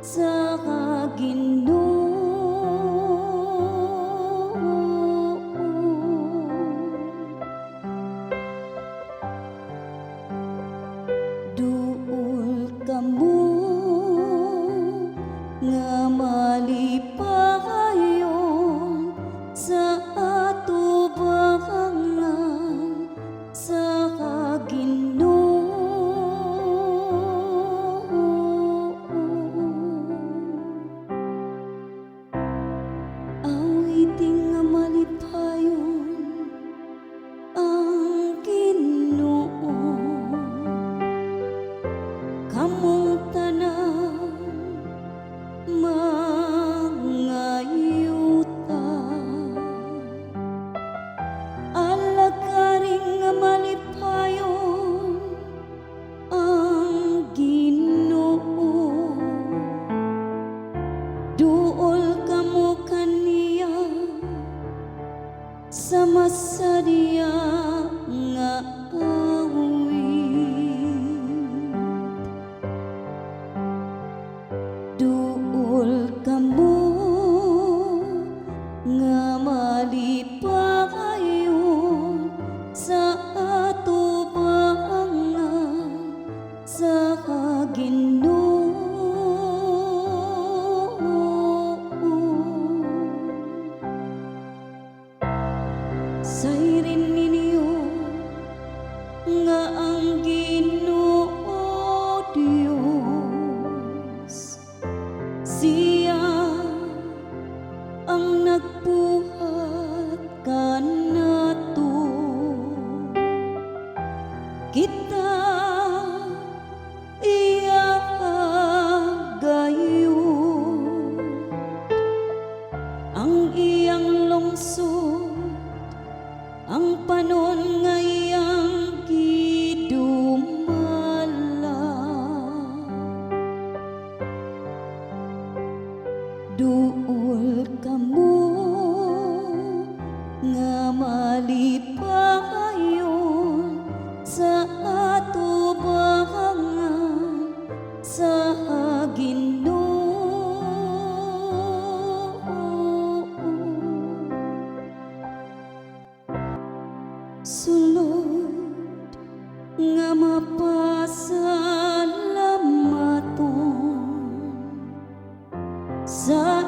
sa Ginoo. Duol kamo nga malipayon sa atubangan sa Ginoo. Awiting nga malipayon ang Ginoo. Kamong tanan mga yuta, alagaring nga malipayon ang Ginoo. Duol kamo kaniya sa masadya nga duol kamo nga malipayon sa atubangan sa Ginoo. Sayrin ninyo nga ang Ginoo Dios, Siya ang nagbuhat kanato. Kita iya gayon ang iyang lungsod, ang panon nga iyang gidumala. Duol kamo nga malipayon sa atubangan sa Ginoo. Sulod nga mapasalamaton sa